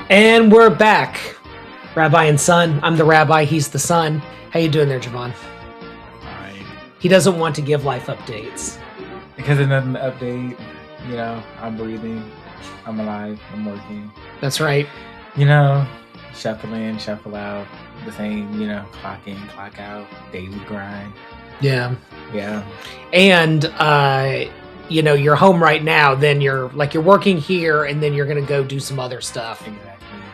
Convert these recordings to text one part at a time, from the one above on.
And we're back. Rabbi and Son. I'm the rabbi. He's the son. How you doing there, Javon? Fine. He doesn't want to give life updates. Because there's nothing to update. You know, I'm breathing. I'm alive. I'm working. That's right. You know, shuffle in, shuffle out. The same, you know, clock in, clock out. Daily grind. Yeah. Yeah. And, you know, you're home right now. Then you're working here, and then you're going to go do some other stuff. Exactly.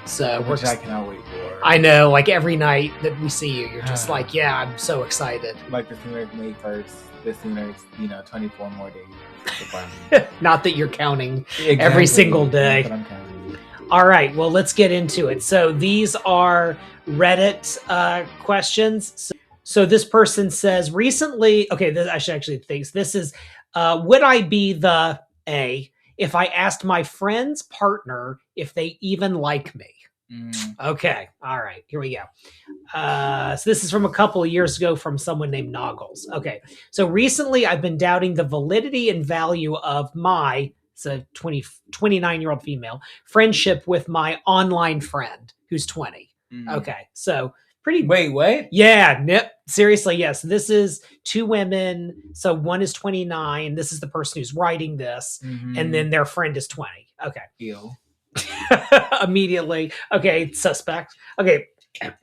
So Which I cannot wait for. I know, like every night that we see you, you're just like, yeah, I'm so excited. Like the sooner it's May 1st, the sooner it's, 24 more days. Not that you're counting Exactly. every single day. But I'm counting. All right, well, let's get into it. So these are Reddit questions. So this person says, recently, okay, I should actually think this is, would I be the A if I asked my friend's partner if they even like me? Okay. All right. Here we go. So this is from a couple of years ago from someone named Noggles. Okay. So recently I've been doubting the validity and value of it's a 29-year-old female, friendship with my online friend who's 20. Okay. So pretty. Wait, what? Yeah. Seriously. Yes. This is two women. So one is 29. This is the person who's writing this. And then their friend is 20. Okay. Ew. Immediately. Okay, suspect. Okay,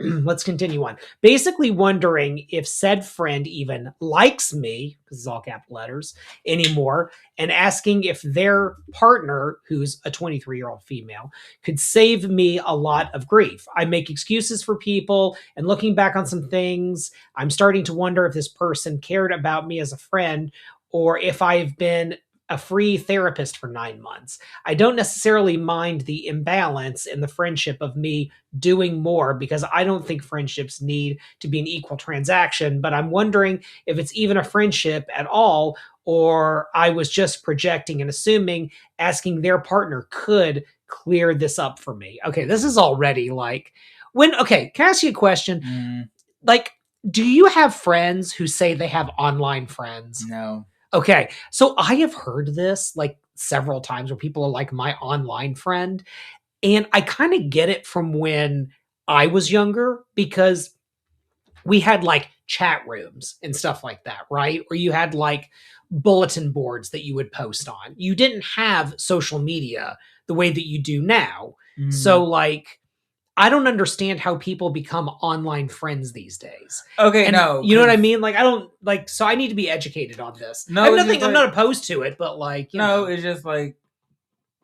let's continue on. Basically wondering if said friend even likes me, because it's all capital letters, anymore, and asking if their partner, who's a 23-year-old female, could save me a lot of grief. I make excuses for people, and looking back on some things, I'm starting to wonder if this person cared about me as a friend, or if I've been a free therapist for 9 months. I don't necessarily mind the imbalance in the friendship of me doing more, because I don't think friendships need to be an equal transaction, but I'm wondering if it's even a friendship at all, or I was just projecting and assuming asking their partner could clear this up for me. Okay, this is already like, can I ask you a question? Like, do you have friends who say they have online friends? No. Okay, so I have heard this like several times where people are like my online friend, and I kind of get it from when I was younger, because we had like chat rooms and stuff like that, right? Or you had like bulletin boards that you would post on. You didn't have social media the way that you do now. So like, I don't understand how people become online friends these days. Okay, and no. You know what I mean? Like, I don't like, so I need to be educated on this. No, I have nothing, I'm not opposed to it, but like, you know, it's just like,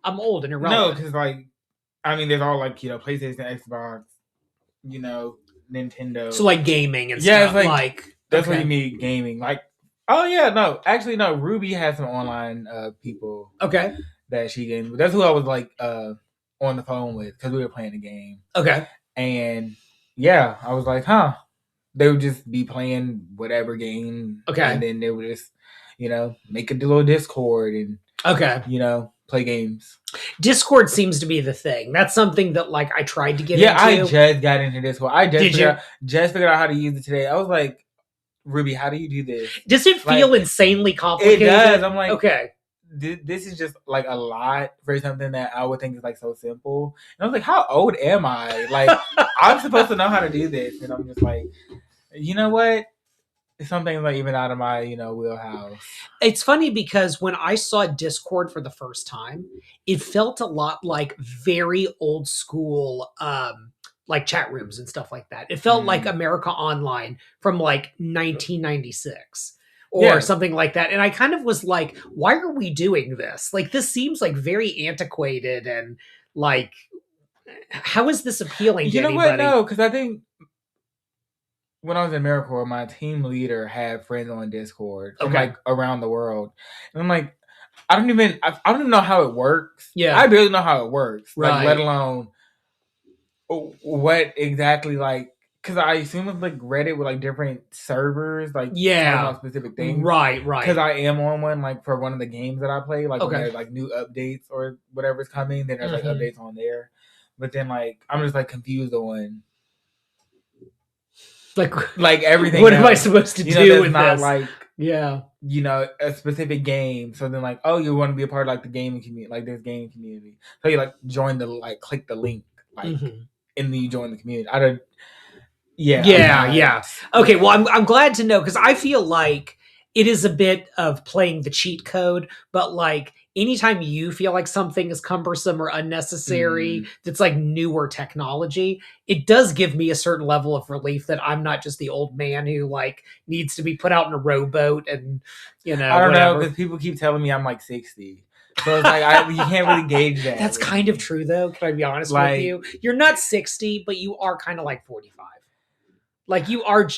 I'm old and irrelevant. No, because like, I mean, there's all like, PlayStation, Xbox, Nintendo. So like gaming and stuff. Yeah, like that's what you mean, gaming. Like, oh yeah, no, actually no. Ruby has some online people. Okay. That she gamed with. That's who I was like on the phone with, because we were playing the game. Okay. And yeah, I was like, huh. They would just be playing whatever game. Okay. And then they would just, make a little Discord and play games. Discord seems to be the thing. That's something that like I tried to get into. Yeah, I just got into Discord. I just figured out how to use it today. I was like, Ruby, how do you do this? Does it feel insanely complicated? It does. I'm like, okay. This is just like a lot for something that I would think is like so simple. And I was like, how old am I? Like, I'm supposed to know how to do this. And I'm just like, you know what? Something like even out of my, wheelhouse. It's funny because when I saw Discord for the first time, it felt a lot like very old school, like chat rooms and stuff like that. It felt like America Online from like 1996. Or something like that. And I kind of was like, why are we doing this? Like, this seems like very antiquated, and like, how is this appealing to anybody? What? No, because I think when I was in AmeriCorps, my team leader had friends on Discord from like around the world. And I'm like, I don't even know how it works. Yeah. I barely know how it works. Right. Like, let alone what exactly, like, because I assume it's like Reddit with like different servers, like talking about specific things. Right. Because I am on one, like for one of the games that I play, like when there's like new updates or whatever's coming, then there's like updates on there. But then like I'm just like confused on like everything. What am I supposed to do with not this? Like a specific game. So then like, oh, you want to be a part of like the gaming community, like this gaming community. So you like join the click the link. like, Mm-hmm. and then you join the community. I don't. Yeah. Yeah. Okay, well, I'm glad to know, because I feel like it is a bit of playing the cheat code, but like anytime you feel like something is cumbersome or unnecessary, that's like newer technology, it does give me a certain level of relief that I'm not just the old man who like needs to be put out in a rowboat and I don't know, whatever. because people keep telling me I'm like 60. So it's like you can't really gauge that. That's kind of true, though. Can I be honest with you? You're not 60, but you are kind of like 45. Like you are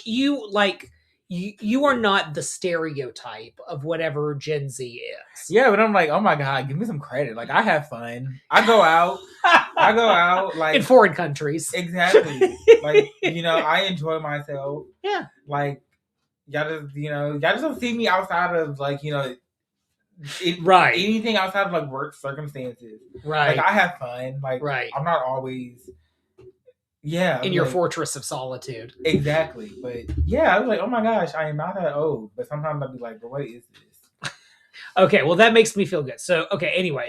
not the stereotype of whatever Gen Z is. Yeah, but I'm like, oh my God, give me some credit. Like, I have fun. I go out like in foreign countries. Exactly. Like, I enjoy myself. Yeah. Like, y'all just don't see me outside of like, right. Anything outside of like work circumstances. Right. Like, I have fun. Like, right. I'm not always. Yeah. In your fortress of solitude. Exactly. But yeah, I was like, oh my gosh, I am not that old. But sometimes I'll be like, but what is this? Okay, well, that makes me feel good. So, okay, anyway,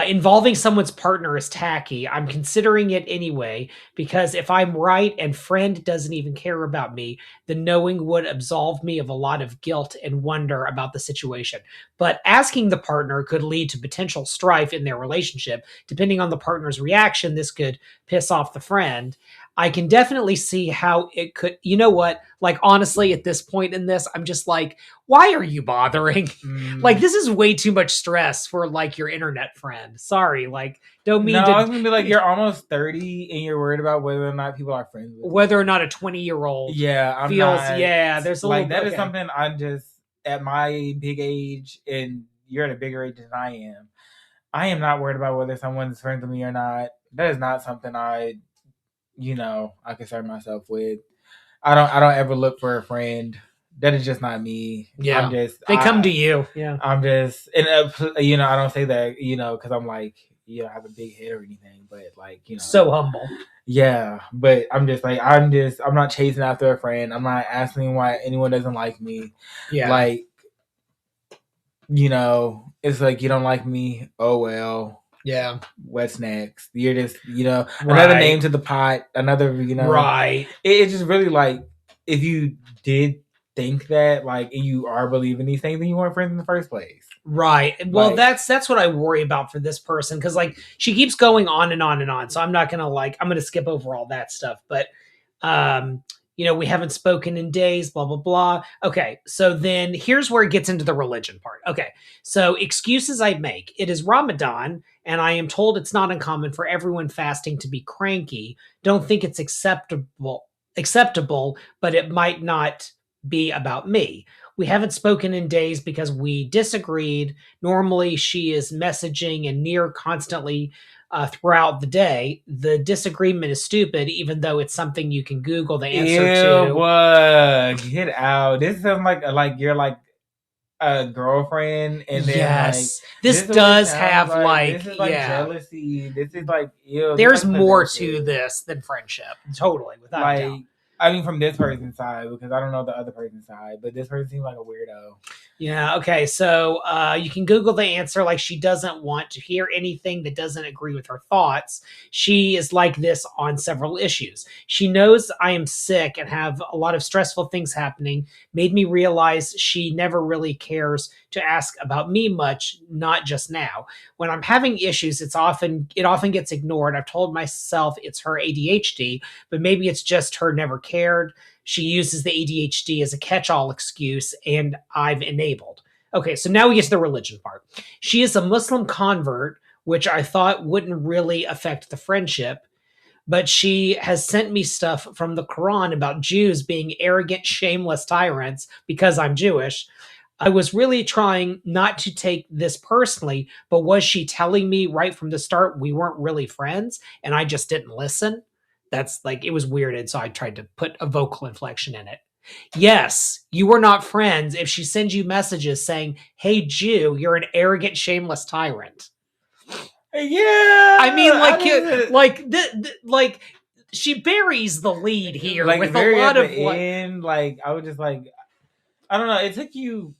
involving someone's partner is tacky. I'm considering it anyway, because if I'm right and friend doesn't even care about me, then knowing would absolve me of a lot of guilt and wonder about the situation. But asking the partner could lead to potential strife in their relationship. Depending on the partner's reaction, this could piss off the friend. I can definitely see how it could, you know what? Like, honestly, at this point in this, I'm just like, why are you bothering? Like, this is way too much stress for like your internet friend. Sorry, like, don't mean to. I was gonna be like, you're almost 30 and you're worried about whether or not people are friends with you. Whether or not a 20-year-old feels not, there's a like little, that is something I'm just at my big age, and you're at a bigger age than I am. I am not worried about whether someone's friends with me or not. That is not something I concern myself with. I don't ever look for a friend. That is just not me. Yeah, they come to you. Yeah, I'm just, and I don't say that, because I'm like, I have a big head or anything, but like, so humble. Yeah, but I'm just like, I'm not chasing after a friend. I'm not asking why anyone doesn't like me. Yeah, like, it's like, you don't like me. Oh well. Yeah. What's next? You're just, another name to the pot. Another, Right. It's just really like, if you did think that, like, and you are believing these things, then you weren't friends in the first place. Right. Well, that's what I worry about for this person, because like she keeps going on and on and on. So I'm not gonna I'm gonna skip over all that stuff. But we haven't spoken in days, blah, blah, blah. Okay, so then here's where it gets into the religion part. Okay, so excuses I make. It is Ramadan, and I am told it's not uncommon for everyone fasting to be cranky. Don't think it's acceptable, but it might not be about me. We haven't spoken in days because we disagreed. Normally, she is messaging and near constantly throughout the day. The disagreement is stupid, even though it's something you can Google the answer to. What? Get out. This sounds like you're like a girlfriend, and then yes, this does have this is like jealousy. This is like, ew. There's more to this than friendship. Totally, without a doubt. I mean, from this person's side, because I don't know the other person's side, but this person seems like a weirdo. Yeah, okay, so you can Google the answer. Like, she doesn't want to hear anything that doesn't agree with her thoughts. She is like this on several issues. She knows I am sick and have a lot of stressful things happening. Made me realize she never really cares to ask about me much, not just now. When I'm having issues, it often gets ignored. I've told myself it's her ADHD, but maybe it's just her never cared. She uses the ADHD as a catch-all excuse, and I've enabled. Okay, so now we get to the religion part. She is a Muslim convert, which I thought wouldn't really affect the friendship, but she has sent me stuff from the Quran about Jews being arrogant, shameless tyrants because I'm Jewish. I was really trying not to take this personally, but was she telling me right from the start we weren't really friends and I just didn't listen? That's like, it was weird, and so I tried to put a vocal inflection in it. Yes, you were not friends if she sends you messages saying, "Hey Jew, you're an arrogant, shameless tyrant." Yeah, I mean, like she buries the lead here, like, with a lot of end. Like, I was just like, I don't know. It took you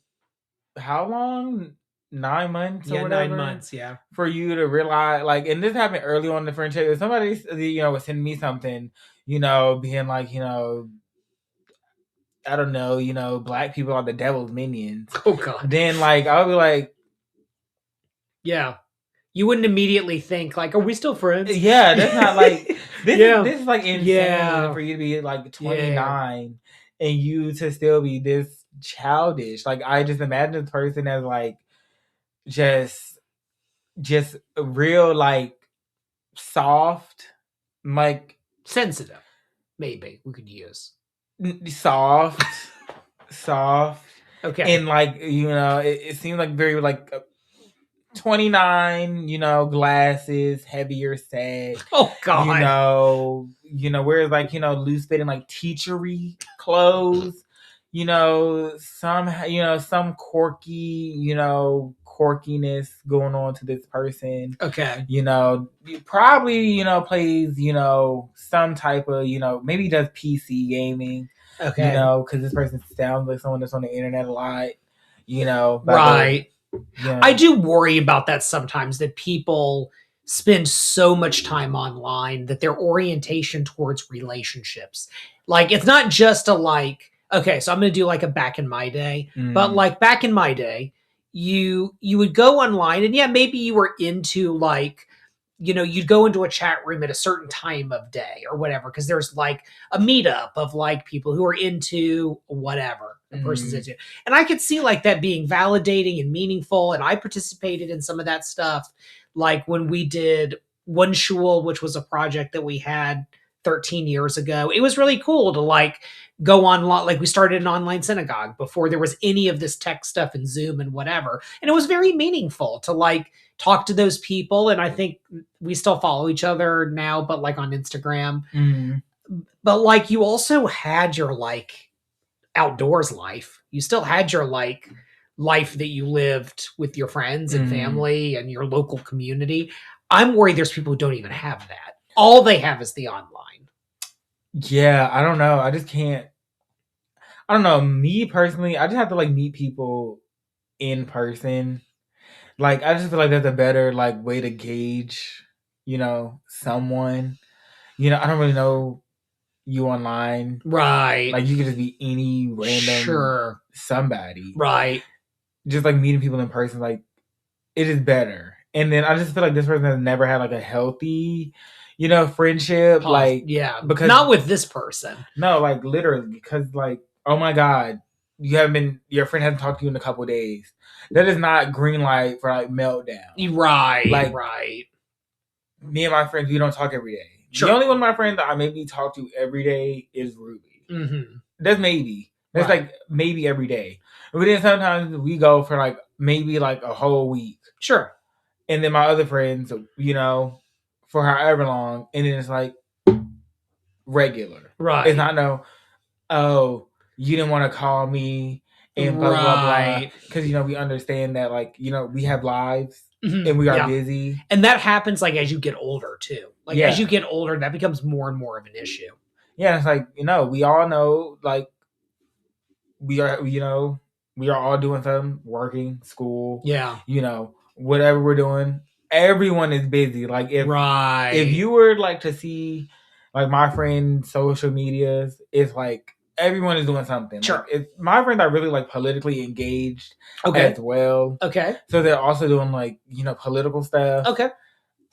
how long? 9 months or Yeah, whatever. 9 months. Yeah. For you to realize, like, and this happened early on in the friendship. If somebody, was sending me something, being like, I don't know, black people are the devil's minions. Oh God. Then like I would be like, yeah. You wouldn't immediately think like, are we still friends? yeah, that's not like this is like insane Yeah. for you to be like 29 and you to still be this childish. Like I just imagine this person as like just real like soft, like sensitive. Maybe we could use soft. Okay. And like it seems like very like 29, glasses, heavier set. Oh God. Whereas like, loose fitting like teachery clothes, some quirky, quirkiness going on to this person. Okay. Probably, plays, some type of, maybe does PC gaming. Okay. Because this person sounds like someone that's on the internet a lot, right. Yeah. I do worry about that sometimes, that people spend so much time online that their orientation towards relationships, like it's not just a like, okay, so I'm going to do like a back in my day, but like back in my day, you would go online and yeah, maybe you were into like, you'd go into a chat room at a certain time of day or whatever, because there's like a meetup of like people who are into whatever the person's into. And I could see like that being validating and meaningful. And I participated in some of that stuff. Like when we did One Shul, which was a project that we had 13 years ago, it was really cool to like go online. Like we started an online synagogue before there was any of this tech stuff and Zoom and whatever. And it was very meaningful to like talk to those people. And I think we still follow each other now, but like on Instagram. But like you also had your like outdoors life. You still had your like life that you lived with your friends and family and your local community. I'm worried there's people who don't even have that. All they have is the online. Yeah, I don't know. I just can't. I don't know. Me personally, I just have to like meet people in person. Like I just feel like that's a better like way to gauge, someone. I don't really know you online. Right. Like you could just be any random somebody. Right. Just like meeting people in person, like it is better. And then I just feel like this person has never had like a healthy, friendship. Like because not with this person. No, like literally, because like, oh my God, your friend hasn't talked to you in a couple of days. That is not green light for like meltdown. Right. Like, right. Me and my friends, we don't talk every day. Sure. The only one of my friends that I maybe talk to every day is Ruby. That's maybe. That's like maybe every day. But then sometimes we go for like maybe like a whole week. Sure. And then my other friends, for however long, and then it's like regular. Right. It's not oh, you didn't want to call me and blah, blah, blah. Because, we understand that, like, we have lives and we are busy. And that happens, like, as you get older, too. Like, as you get older, that becomes more and more of an issue. Yeah, it's like, we all know, like, we are all doing something, working, school. Yeah. Whatever we're doing. Everyone is busy. Like, if you were, like, to see, like, my friend's social medias, it's like, everyone is doing something. Sure. Like, my friends are really like politically engaged as well. Okay. So they're also doing like, political stuff. Okay.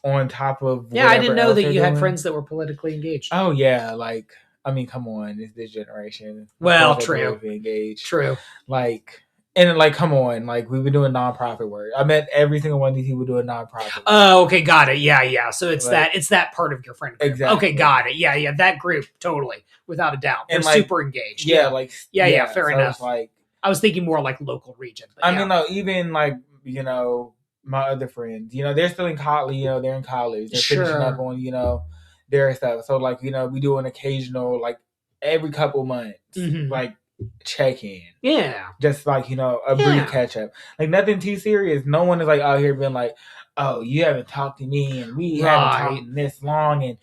On top of I didn't know that you had friends that were politically engaged. Oh yeah. Like, I mean, come on. It's this generation. Well, true. Engaged. True. Like, and like, come on. Like, we've been doing nonprofit work. I met every single one of these people doing nonprofit work. Oh, okay. Got it. Yeah. So it's like, that part of your friend group. Exactly. Okay. Got it. Yeah. That group. Totally. Without a doubt. They're like, super engaged. Yeah. Like, yeah. Fair enough. Like, I was thinking more like local region. I mean, no, even like, my other friends, they're still in college, they're in college. They're finishing up on, their stuff. So like, we do an occasional, like every couple months, like check in. Yeah. Just like, a brief catch up. Like nothing too serious. No one is like out here being like, oh, you haven't talked to me and we haven't talked in this long and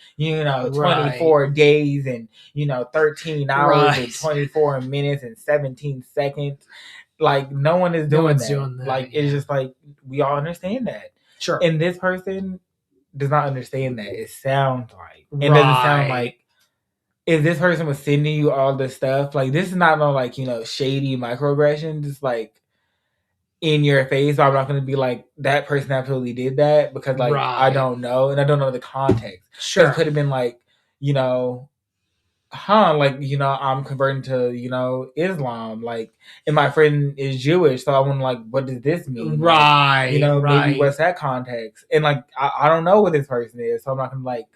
24 days and 13 hours and 24 minutes and 17 seconds. Like, no one is doing one's that. doing that, Like, it's just like, we all understand that. Sure. And this person does not understand that. It sounds like. It doesn't sound like, if this person was sending you all this stuff, like, this is not no, like, shady microaggression, just like in your face. I'm not going to be like, that person absolutely did that, because like, I don't know, and I don't know the context. Sure. It could have been like, like, I'm converting to, Islam, like, and my friend is Jewish, so I want to, like, what does this mean? Right. Like, maybe what's that context? And like, I don't know what this person is, so I'm not going to like,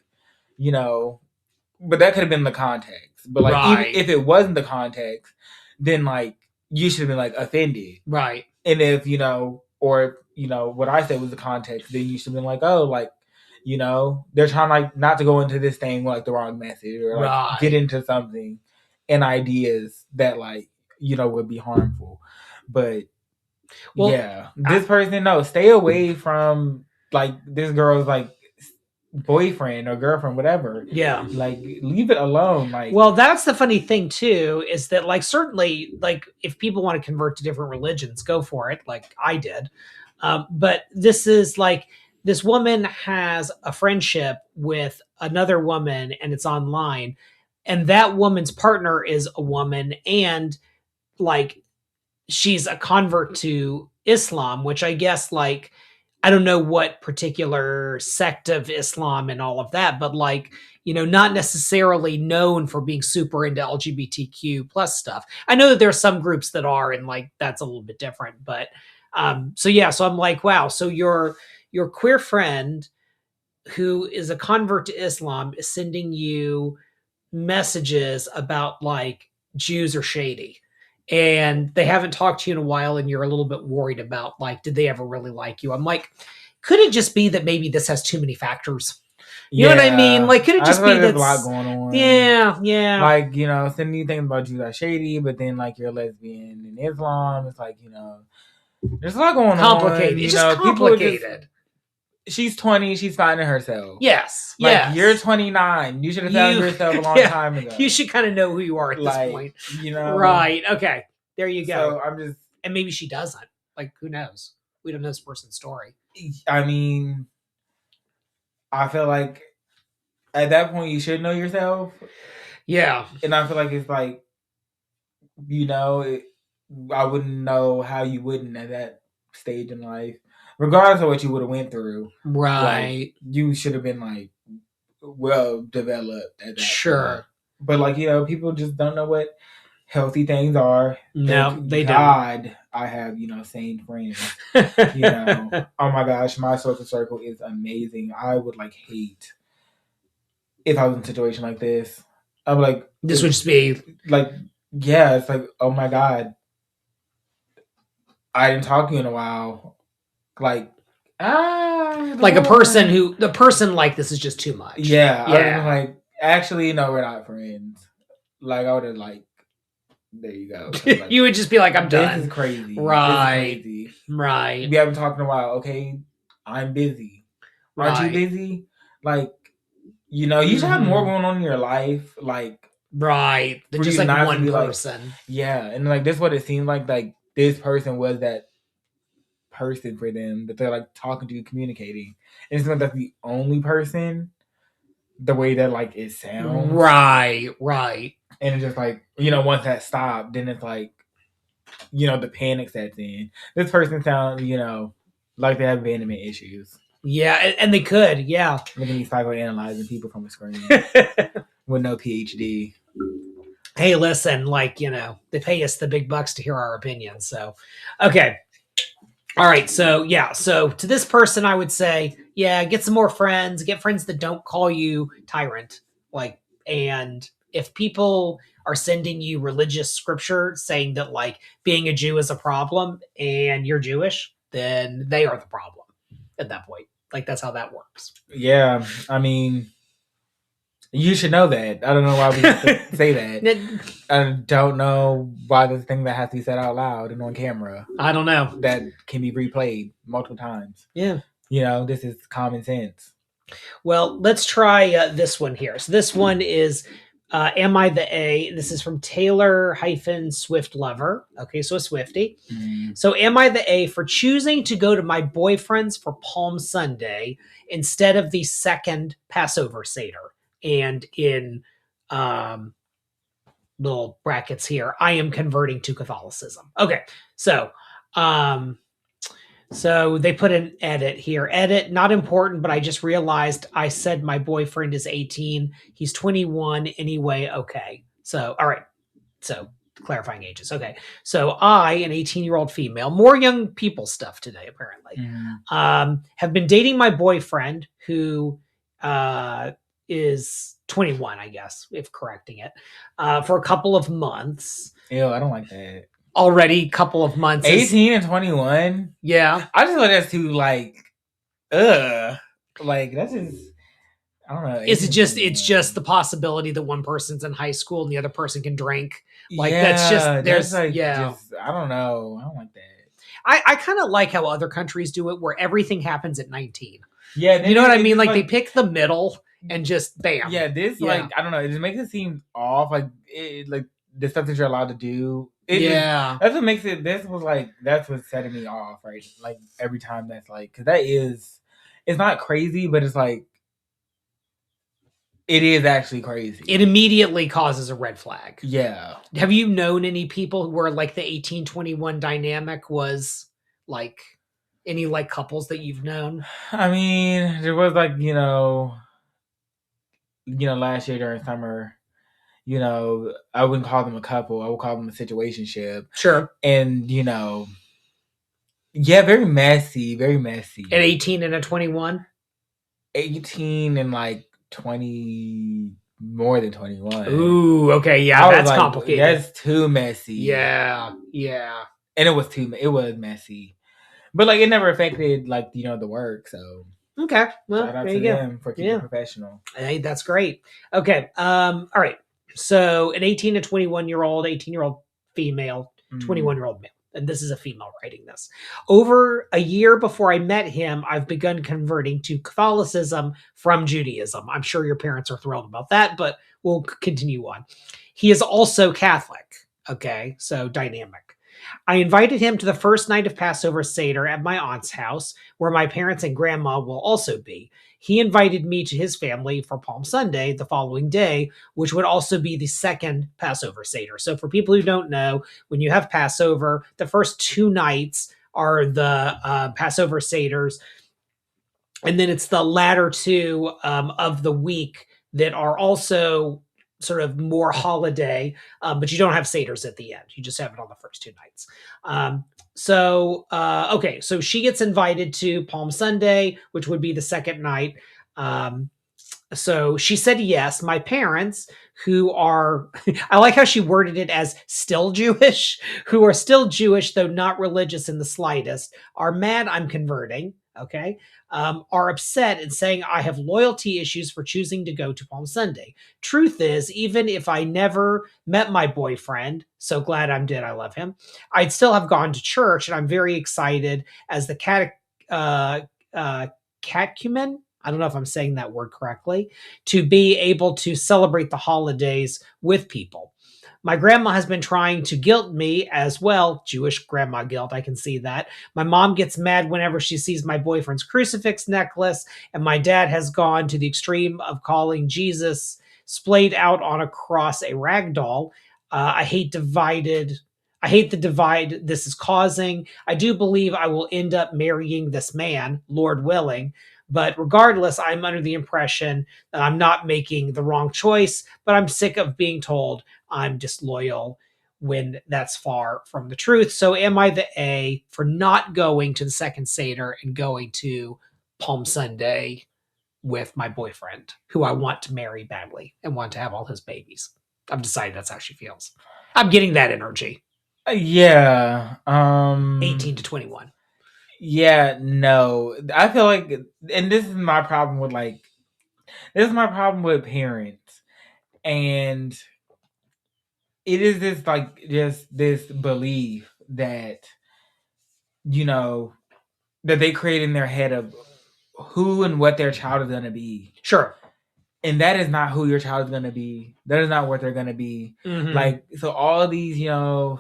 but that could have been the context. But like, even if it wasn't the context, then like, you should have been like offended. Right. And if, or what I said was the context, then you should have been like, oh, like, they're trying like not to go into this thing with like the wrong message, or like get into something and ideas that like, would be harmful. But this person, no, stay away from like this girl's like boyfriend or girlfriend, whatever. Yeah. Like, leave it alone. Like, well, that's the funny thing too, is that like, certainly, like, if people want to convert to different religions, go for it, like I did. But this is like, this woman has a friendship with another woman, and it's online, and that woman's partner is a woman, and like, she's a convert to Islam, which I guess, like, I don't know what particular sect of Islam and all of that, but like, not necessarily known for being super into LGBTQ plus stuff. I know that there are some groups that are, and like, that's a little bit different, but so I'm like, wow, so your queer friend who is a convert to Islam is sending you messages about like Jews are shady, and they haven't talked to you in a while, and you're a little bit worried about like, did they ever really like you? I'm like, could it just be that maybe this has too many factors? You know what I mean? Like, could it just be there's a lot going on? Yeah. Like, sending you things about Jews are shady, but then like, you're lesbian in Islam. It's like, there's a lot going on. Complicated. It's just complicated. She's 20. She's finding herself. Yes. Like, you're 29. You should have found yourself a long time ago. You should kind of know who you are at this point. Right. Okay. There you go. So I'm just... And maybe she doesn't. Like, who knows? We don't know this person's story. I mean, I feel like at that point you should know yourself. Yeah. And I feel like it's like, I wouldn't know how you wouldn't at that stage in life. Regardless of what you would have went through. Right. Like, you should have been like well developed at that point. But like, people just don't know what healthy things are. No, they don't. God, I have, sane friends. Oh my gosh, my social circle is amazing. I would like hate if I was in a situation like this. I'm like, this would just be like, yeah, it's like, oh my God, I didn't talk to you in a while. Like, like the person like this is just too much. Yeah. I was like, actually, no, we're not friends. Like, I would have like, there you go. Like, you would just be like, I'm done. This is crazy. Right. This is crazy. Right. We haven't talked in a while. Okay, I'm busy. Aren't you busy? Like, you should have more going on in your life. Like, right. Than just like one person. Like, yeah. And like, this is what it seemed like this person was that person for them that they're like talking to, communicating. And it's not that the only person, the way that like it sounds. Right. And it's just like, once that stopped, then it's like, the panic sets in. This person sounds, like they have abandonment issues. Yeah, and they could, yeah. Look at me psychoanalyzing people from a screen with no PhD. Hey, listen, like, they pay us the big bucks to hear our opinions. So, okay. All right. So, yeah. So to this person, I would say, yeah, get some more friends, get friends that don't call you tyrant. Like, and if people are sending you religious scripture saying that like being a Jew is a problem and you're Jewish, then they are the problem at that point. Like, that's how that works. Yeah. I mean, you should know that. I don't know why we say that. I don't know why the thing that has to be said out loud and on camera. I don't know. That can be replayed multiple times. Yeah. This is common sense. Well, let's try this one here. So this one is, Am I the A? This is from Taylor-Swift Lover. Okay, so a Swiftie. So am I the A for choosing to go to my boyfriend's for Palm Sunday instead of the second Passover Seder? And in little brackets here, I am converting to Catholicism. Okay, so they put an edit here. Edit, not important, but I just realized I said my boyfriend is 18. He's 21 anyway. Okay. So, all right. So, clarifying ages. Okay. So, I, an 18-year-old female, more young people stuff today, apparently, have been dating my boyfriend who is 21, I guess, if correcting it, for a couple of months. Ew, I don't like that. Already couple of months. 18 and 21? Yeah. I just like that's too, like, like, that's just, I don't know. Is it just, it's just the possibility that one person's in high school and the other person can drink? Like, yeah, that's just, there's, like, yeah. just, I don't know. I don't like that. I kind of like how other countries do it where everything happens at 19. Yeah. You know what I mean? Like, they pick the middle and just bam. Yeah, this, like, I don't know. It just makes it seem off. Like, like, the stuff that you're allowed to do. That's what makes it, that's what's setting me off, right? Like, every time that's like, because that is, it's not crazy, but it's like, it is actually crazy. It immediately causes a red flag. Yeah. Have you known any people where, like, the 18-21 dynamic was, like, any, like, couples that you've known? I mean, there was, like, last year during summer, I wouldn't call them a couple. I would call them a situationship. Sure. And, yeah, very messy, very messy. An 18 and a 21? 18 and, like, 20, more than 21. Ooh, okay, yeah, that's like, complicated. That's too messy. Yeah. And it was messy. But, like, it never affected, like, the work, so. Okay, well, shout out there to you them for keeping professional. Hey, that's great. Okay, all right. So, an 18 to 21-year-old, 18-year-old female, 21-year-old male. And this is a female writing this. Over a year before I met him, I've begun converting to Catholicism from Judaism. I'm sure your parents are thrilled about that, but we'll continue on. He is also Catholic. Okay, so dynamic. I invited him to the first night of Passover Seder at my aunt's house, where my parents and grandma will also be. He invited me to his family for Palm Sunday the following day, which would also be the second Passover Seder. So for people who don't know, when you have Passover, the first 2 nights are the Passover Seders, and then it's the latter 2 of the week that are also sort of more holiday, but you don't have Seders at the end. You just have it on the first 2 nights. Okay, so she gets invited to Palm Sunday, which would be the second night. So she said yes. My parents, who are, I like how she worded it as still Jewish, who are still Jewish, though not religious in the slightest, are mad I'm converting. Okay. Are upset and saying I have loyalty issues for choosing to go to Palm Sunday. Truth is, even if I never met my boyfriend, so glad I'm dead, I love him, I'd still have gone to church, and I'm very excited as the catechumen, I don't know if I'm saying that word correctly, to be able to celebrate the holidays with people. My grandma has been trying to guilt me as well. Jewish grandma guilt, I can see that. My mom gets mad whenever she sees my boyfriend's crucifix necklace, and my dad has gone to the extreme of calling Jesus splayed out on a cross a rag doll. I hate the divide this is causing. I do believe I will end up marrying this man, Lord willing. But regardless, I'm under the impression that I'm not making the wrong choice, but I'm sick of being told I'm disloyal when that's far from the truth. So am I the A for not going to the second Seder and going to Palm Sunday with my boyfriend, who I want to marry badly and want to have all his babies? I've decided that's how she feels. I'm getting that energy. Yeah. 18 to 21. Yeah, no. I feel like, and this is my problem with parents. And it is this, like, just this belief that, that they create in their head of who and what their child is going to be. Sure. And that is not who your child is going to be. That is not what they're going to be. Mhm. Like, so all of these,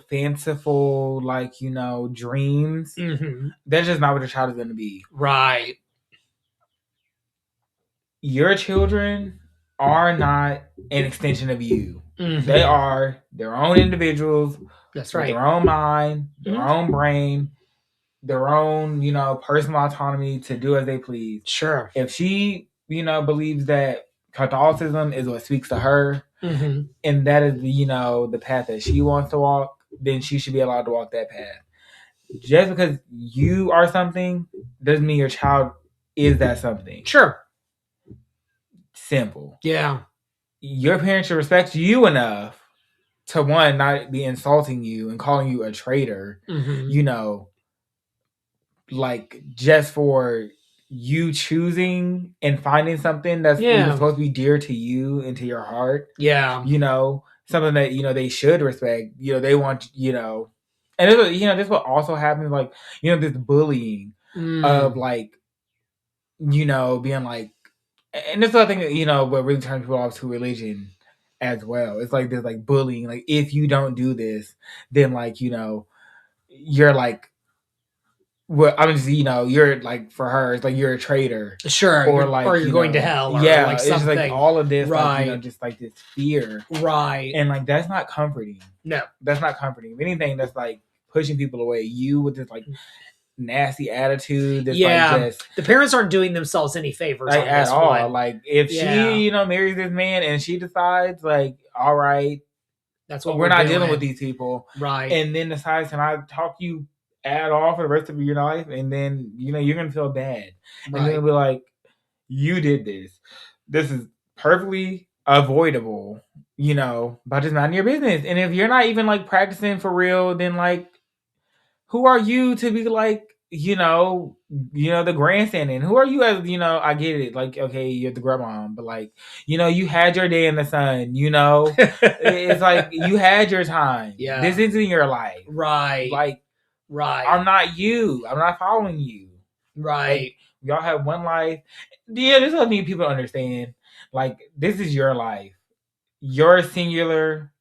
fanciful, dreams, that's just not what your child is going to be. Right. Your children are not an extension of you. They are their own individuals. That's with right. their own mind, their own brain, their own, personal autonomy to do as they please. Sure. If she, believes that Catholicism is what speaks to her, and that is, the path that she wants to walk, then she should be allowed to walk that path. Just because you are something doesn't mean your child is that something. Sure. Simple. Yeah. Your parents should respect you enough to, one, not be insulting you and calling you a traitor, just for you choosing and finding something that's supposed to be dear to you and to your heart. Yeah. Something that, they should respect. They want, and this what also happens, this bullying of being like, and this is the thing that, what really turns people off to religion as well. It's like this bullying. Like, if you don't do this, then you're well, I'm just, you're for her, it's you're a traitor. Sure. Or you're going to hell. Or yeah. It's just all of this, right. Just this fear. Right. And that's not comforting. No. That's not comforting. If anything, that's pushing people away. You with this nasty attitude. That's the parents aren't doing themselves any favors on at this all. one. If she, marries this man and she decides all right, that's what we're not dealing with these people. Right. And then decides, can I talk you at all for the rest of your life? And then, you're going to feel bad. And then it'll be like, you did this. This is perfectly avoidable, by just minding your business. And if you're not even practicing for real, then who are you to be the grandstanding? Who are you as, I get it. Okay, you're the grandma, but you had your day in the sun, it's you had your time. Yeah. This isn't your life. Right. Right. I'm not you. I'm not following you. Right. Y'all have one life. Yeah, this is what I need people to understand. This is your life. Your singular,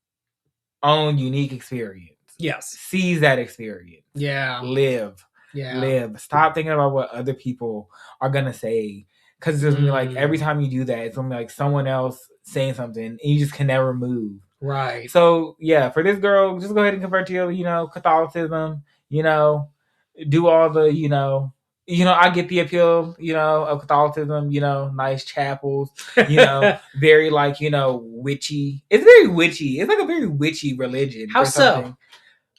own, unique experience. Yes. Seize that experience. Yeah. Live. Yeah. Live. Stop thinking about what other people are going to say. Because it's just going to be every time you do that, it's going to be someone else saying something, and you just can never move. Right. So, yeah, for this girl, just go ahead and convert to your, Catholicism. Do all the, I get the appeal, of Catholicism, nice chapels, very witchy. It's very witchy. It's a very witchy religion. How so?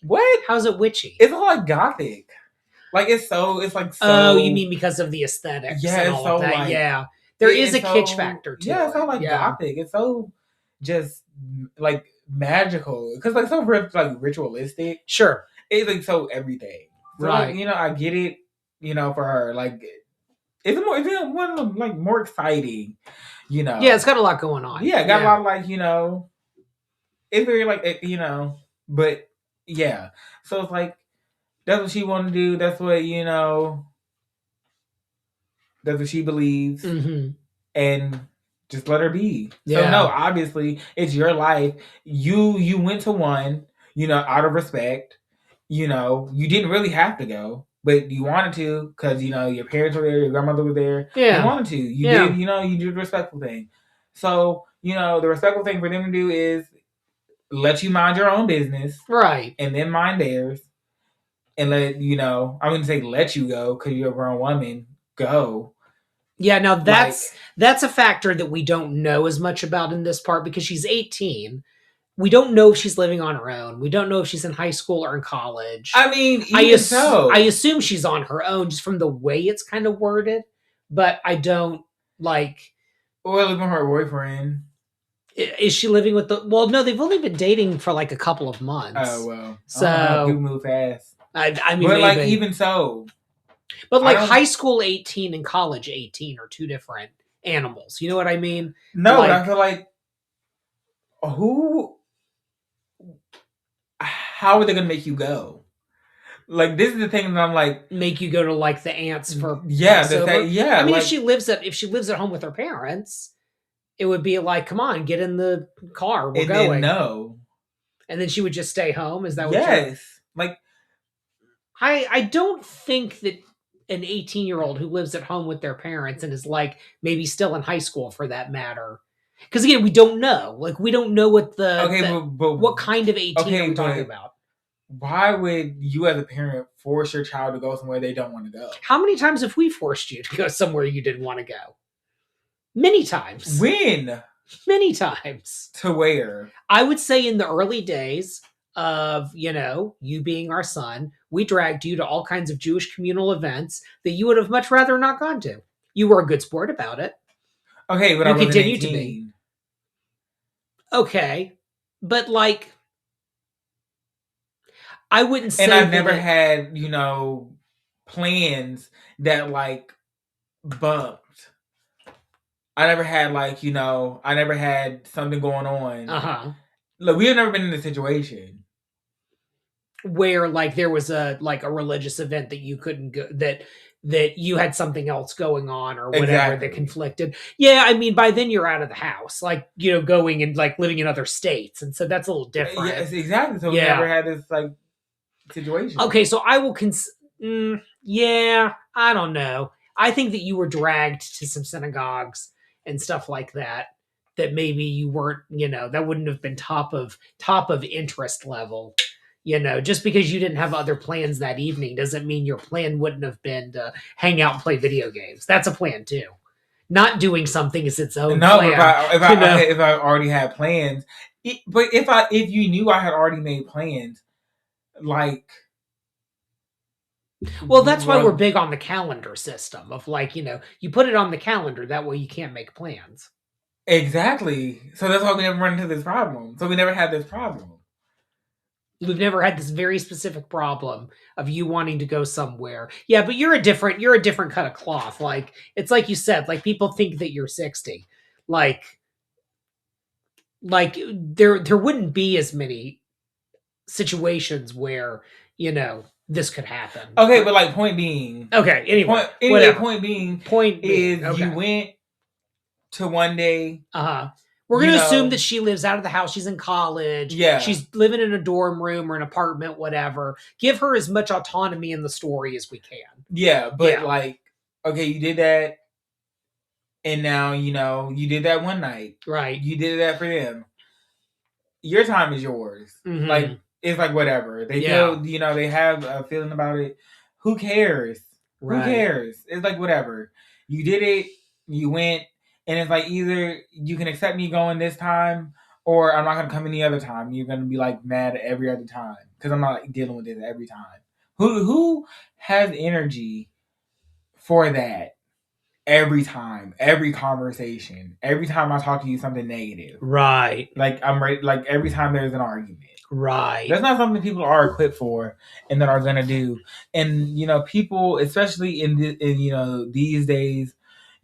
What? How's it witchy? It's all gothic. It's so. Oh, you mean because of the aesthetics? Yeah, and it's all so of that. Yeah, there is a kitsch factor to it. Yeah, it's so gothic. It's so just magical because so ritualistic. Sure, it's so everything. So, right. I get it. For her, it's one of the more exciting. Yeah, it's got a lot going on. Yeah, got a lot of it's very but yeah. So it's that's what she wanted to do. That's what that's what she believes, and just let her be. Yeah. So no, obviously it's your life. You went to one, out of respect. You didn't really have to go, but you wanted to because your parents were there, your grandmother was there. Yeah, you wanted to. You did. You did the respectful thing. So the respectful thing for them to do is let you mind your own business, right, and then mind theirs, and let I wouldn't say let you go because you're a grown woman. Go. Yeah, now that's a factor that we don't know as much about in this part because she's 18. We don't know if she's living on her own. We don't know if she's in high school or in college. I mean, I assume she's on her own just from the way it's kind of worded, but I don't or living with her boyfriend. Is she living with the? Well, no, they've only been dating for a couple of months. Oh well, so people move fast. I mean, but maybe. Even so. But high school 18 and college 18 are two different animals. You know what I mean? No, but I feel how are they going to make you go? This is the thing that I'm make you go to the aunts for yeah, Passover. yeah. I mean, if she lives at home with her parents, It would be like, come on, get in the car, we're and going. then no. And then she would just stay home. Is that what you're... Yes. Like, I don't think that an 18-year-old who lives at home with their parents and is like maybe still in high school for that matter. Because again, we don't know. Like, we don't know what what kind of 18 are we talking about. Why would you as a parent force your child to go somewhere they don't want to go? How many times have we forced you to go somewhere you didn't want to go? Many times. When? Many times. To where? I would say in the early days of, you being our son, we dragged you to all kinds of Jewish communal events that you would have much rather not gone to. You were a good sport about it. Okay, but you I wasn't continue 18. to be. Okay, but like, I wouldn't say. And I've never had, plans that like bumped. I never had like, I never had something going on. Look, we have never been in a situation where like there was a religious event that you couldn't go, that you had something else going on or whatever that conflicted. Yeah, I mean, by then you're out of the house, like, going and like living in other states. And so that's a little different. Yes, exactly. So we never had this like situation. Okay, so I will I don't know. I think that you were dragged to some synagogues and stuff like that maybe you weren't, that wouldn't have been top of interest level. Just because you didn't have other plans that evening doesn't mean your plan wouldn't have been to hang out and play video games. That's a plan too. Not doing something is its own plan. If I already had plans, but if you knew I had already made plans, like, well, that's why we're big on the calendar system of like, you put it on the calendar. That way you can't make plans. Exactly. So that's why we never run into this problem. So we never had this problem. We've never had this very specific problem of you wanting to go somewhere. Yeah, but you're a different cut of cloth. Like, it's like you said, like people think that you're 60. Like there wouldn't be as many situations where, this could happen. Okay, but like point being. Okay, anyway. Point being okay. You went to one day. We're going to assume that she lives out of the house. She's in college. Yeah. She's living in a dorm room or an apartment, whatever. Give her as much autonomy in the story as we can. Yeah, but like, okay, you did that. And now, you did that one night. Right. You did that for them. Your time is yours. Mm-hmm. Like, it's like whatever. They feel, they have a feeling about it. Who cares? Right. Who cares? It's like whatever. You did it. You went. And it's like either you can accept me going this time or I'm not going to come any other time. You're going to be like mad at every other time because I'm not like, dealing with this every time. Who has energy for that every time, every conversation, every time I talk to you something negative? Right. Like I'm ready. Like every time there's an argument. Right. That's not something people are equipped for and that are going to do. And, people, especially in these days,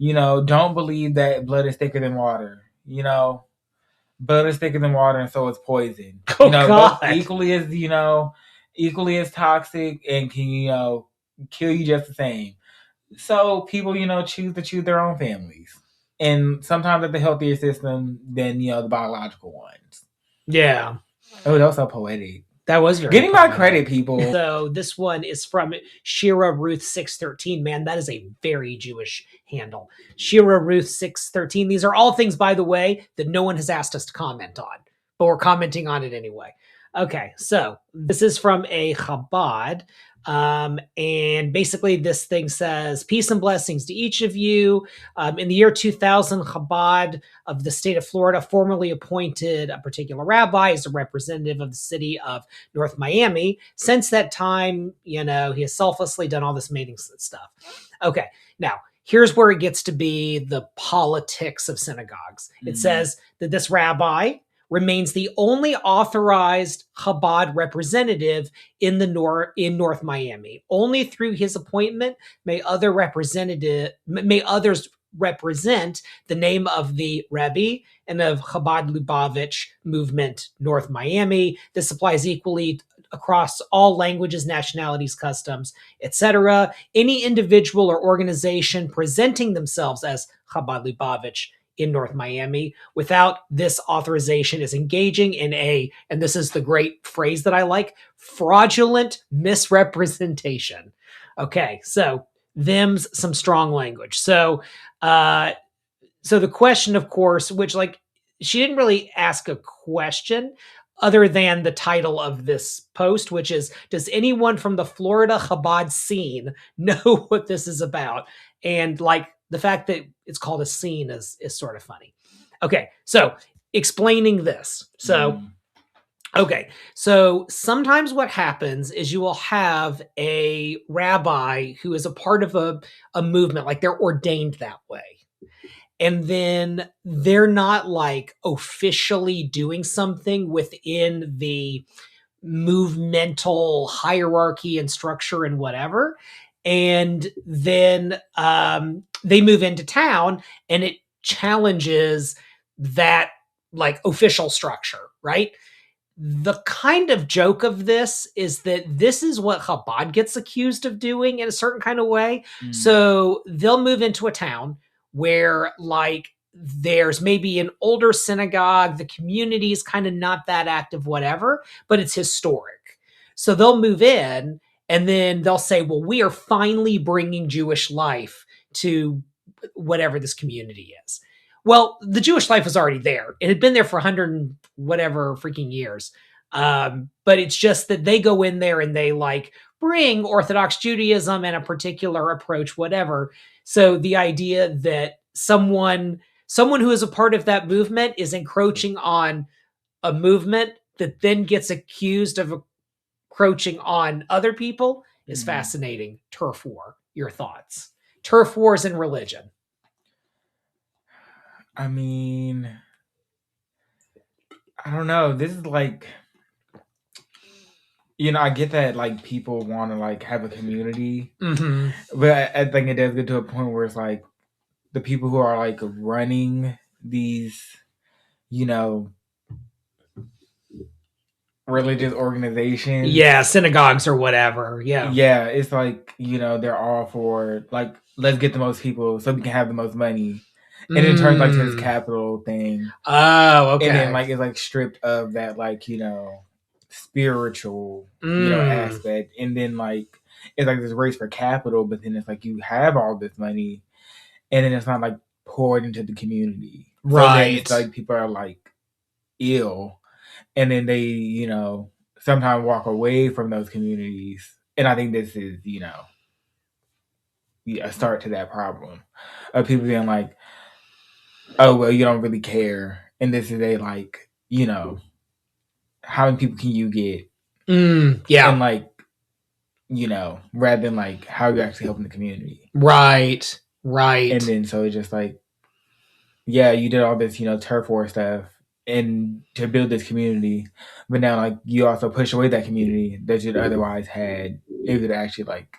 don't believe that blood is thicker than water. Blood is thicker than water, and so is poison. Oh, God. Both equally as toxic and can, kill you just the same. So people, choose to choose their own families. And sometimes it's the healthier system than, the biological ones. Yeah. Oh, that was so poetic. That was very getting my credit, people. So this one is from Shira Ruth 613. Man, that is a very Jewish handle. Shira Ruth 613. These are all things, by the way, that no one has asked us to comment on, but we're commenting on it anyway. Okay, so this is from a Chabad. And basically this thing says, peace and blessings to each of you. In the year 2000, Chabad of the state of Florida formally appointed a particular rabbi as a representative of the city of North Miami. Since that time, he has selflessly done all this amazing stuff. Okay, now here's where it gets to be the politics of synagogues. It says that this rabbi remains the only authorized Chabad representative in North Miami. Only through his appointment may others represent the name of the Rebbe and of Chabad Lubavitch movement North Miami. This applies equally across all languages, nationalities, customs, etc. Any individual or organization presenting themselves as Chabad Lubavitch in North Miami without this authorization is engaging in and this is the great phrase that I like, fraudulent misrepresentation. Okay, so them's some strong language. So the question, of course, which like she didn't really ask a question other than the title of this post, which is, does anyone from the Florida Chabad scene know what this is about? And like the fact that it's called a scene is sort of funny. Okay, so explaining this. So okay, so sometimes what happens is you will have a rabbi who is a part of a movement, like they're ordained that way. And then they're not like officially doing something within the movemental hierarchy and structure and whatever. And then they move into town and it challenges that like official structure, right? The kind of joke of this is that this is what Chabad gets accused of doing in a certain kind of way. So they'll move into a town where like there's maybe an older synagogue, the community is kind of not that active, whatever, but it's historic. So they'll move in and then they'll say, well, we are finally bringing Jewish life to whatever this community is. Well, the Jewish life was already there. It had been there for 100 and whatever freaking years. But it's just that they go in there and they like bring Orthodox Judaism and a particular approach, whatever. So the idea that someone who is a part of that movement is encroaching on a movement that then gets accused of encroaching on other people is fascinating. Turf war. Your thoughts? Turf wars in religion. I mean, I don't know. This is like, I get that like people want to like have a community, but I think it does get to a point where it's like the people who are like running these, religious organizations. Yeah, synagogues or whatever. Yeah. Yeah, it's like, they're all for like, let's get the most people so we can have the most money. And it turns like to this capital thing. Oh, okay. And then like it's like stripped of that like, spiritual, aspect. And then like it's like this race for capital, but then it's like you have all this money and then it's not like poured into the community. Right. So it's like people are like ill and then they, sometimes walk away from those communities. And I think this is, a start to that problem of people being like, oh, well, you don't really care. And this is a, like, how many people can you get? Yeah. And, like, rather than, like, how you're actually helping the community. Right. And then, so it's just like, yeah, you did all this, turf war stuff and to build this community. But now, like, you also push away that community that you'd otherwise had if you'd actually, like,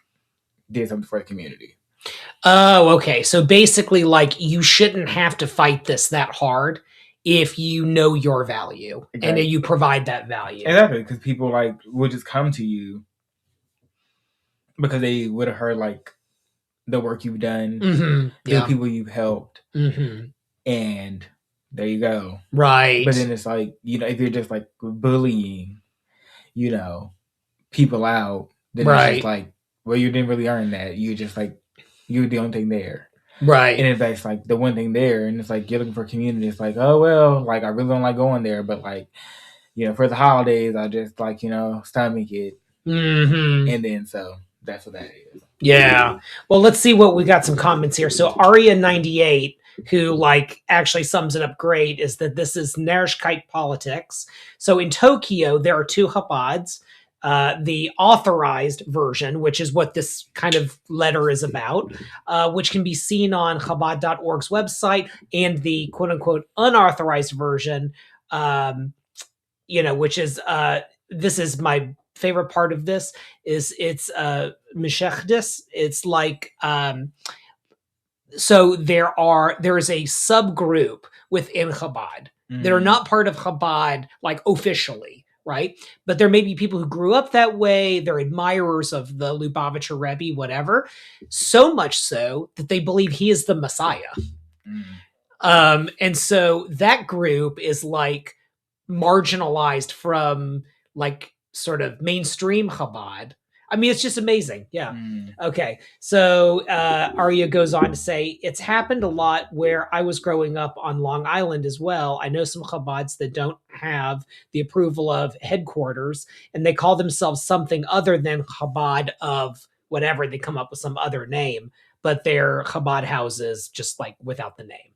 did something for the community. Oh, okay. So basically, like, you shouldn't have to fight this that hard if you know your value and you provide that value. Exactly, because people, like, would just come to you because they would have heard, like, the work you've done, the people you've helped, and there you go. Right. But then it's like, if you're just, like, bullying, people out, then it's just like, well, you didn't really earn that. You just, like, you're the only thing there. Right. And if that's like the one thing there and it's like you're looking for community, it's like, oh well, like I really don't like going there, but like, for the holidays I just like, stomach it. And then so that's what that is. Yeah. Well, let's see what we got some comments here. So Aria98, who like actually sums it up great, is that this is Nerishkite politics. So in Tokyo, there are two Chabads. The authorized version, which is what this kind of letter is about, which can be seen on Chabad.org's website, and the quote unquote unauthorized version, which is, this is my favorite part of this, is it's Meshechdis. It's like, so there is a subgroup within Chabad that are not part of Chabad, like officially. Right. But there may be people who grew up that way. They're admirers of the Lubavitcher Rebbe, whatever. So much so that they believe he is the Messiah. And so that group is like marginalized from like sort of mainstream Chabad. I mean, it's just amazing. Yeah. Okay. So Arya goes on to say, it's happened a lot where I was growing up on Long Island as well. I know some Chabads that don't have the approval of headquarters and they call themselves something other than Chabad of whatever. They come up with some other name, but they're Chabad houses just like without the name.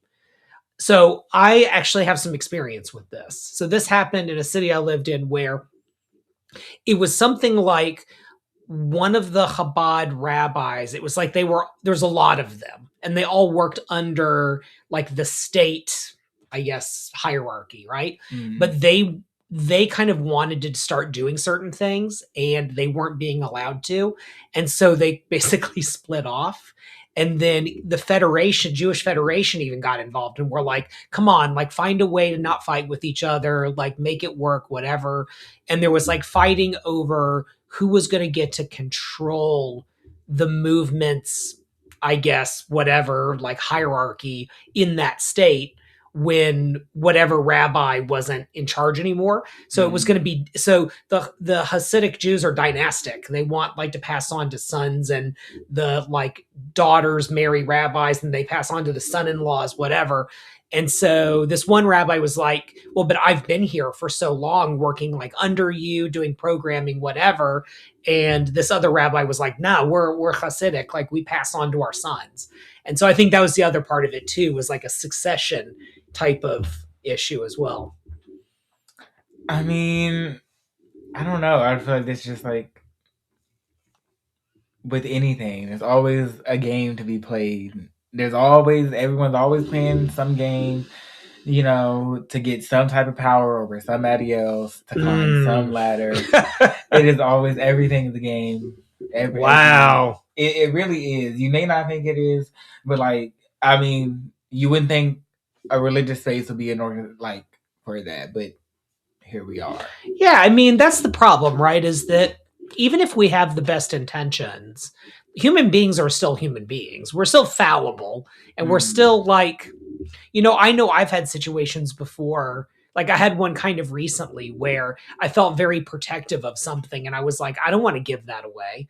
So I actually have some experience with this. So this happened in a city I lived in where it was something like one of the Chabad rabbis, it was like there's a lot of them and they all worked under like the state, I guess, hierarchy, right? But they kind of wanted to start doing certain things and they weren't being allowed to. And so they basically split off. And then the Federation, Jewish Federation, even got involved and were like, come on, like find a way to not fight with each other, like make it work, whatever. And there was like fighting over who was going to get to control the movement's, I guess, whatever, like hierarchy in that state when whatever rabbi wasn't in charge anymore. So it was going to be, so the Hasidic Jews are dynastic. They want like to pass on to sons, and the like daughters marry rabbis and they pass on to the son-in-laws, whatever. And so this one rabbi was like, well, but I've been here for so long working like under you, doing programming, whatever. And this other rabbi was like, no, we're Hasidic. Like we pass on to our sons. And so I think that was the other part of it too, was like a succession type of issue as well. I mean, I don't know. I feel like it's just like with anything, there's always a game to be played. Everyone's always playing some game, you know, to get some type of power over somebody else, to climb some ladder. It is always, everything is a game. Wow. It really is. You may not think it is, but like, I mean, you wouldn't think a religious space would be an organ like for that, but here we are. Yeah, I mean, that's the problem, right? Is that even if we have the best intentions, human beings are still human beings. We're still fallible, and we're still like, you know I've had situations before. Like I had one kind of recently where I felt very protective of something and I was like, I don't want to give that away.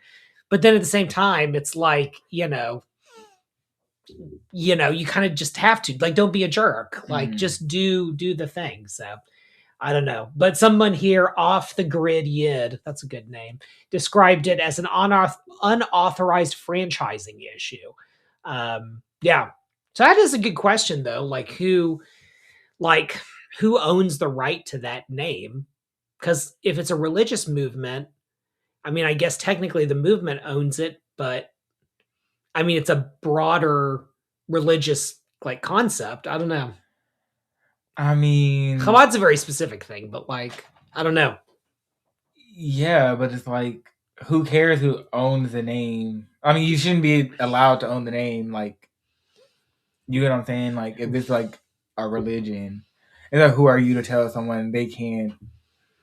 But then at the same time, it's like, you kind of just have to, like, don't be a jerk. Like just do the thing. So I don't know. But someone here, Off the Grid Yid, that's a good name, described it as an unauthorized franchising issue. Yeah. So that is a good question though. Like who owns the right to that name? Because if it's a religious movement, I mean, I guess technically the movement owns it, but I mean, it's a broader religious like concept. I don't know. I mean, Chabad's a very specific thing, but like, I don't know. Yeah, but it's like, who cares who owns the name? I mean, you shouldn't be allowed to own the name. Like, you get what I'm saying? Like, if it's like a religion, it's like, who are you to tell someone they can't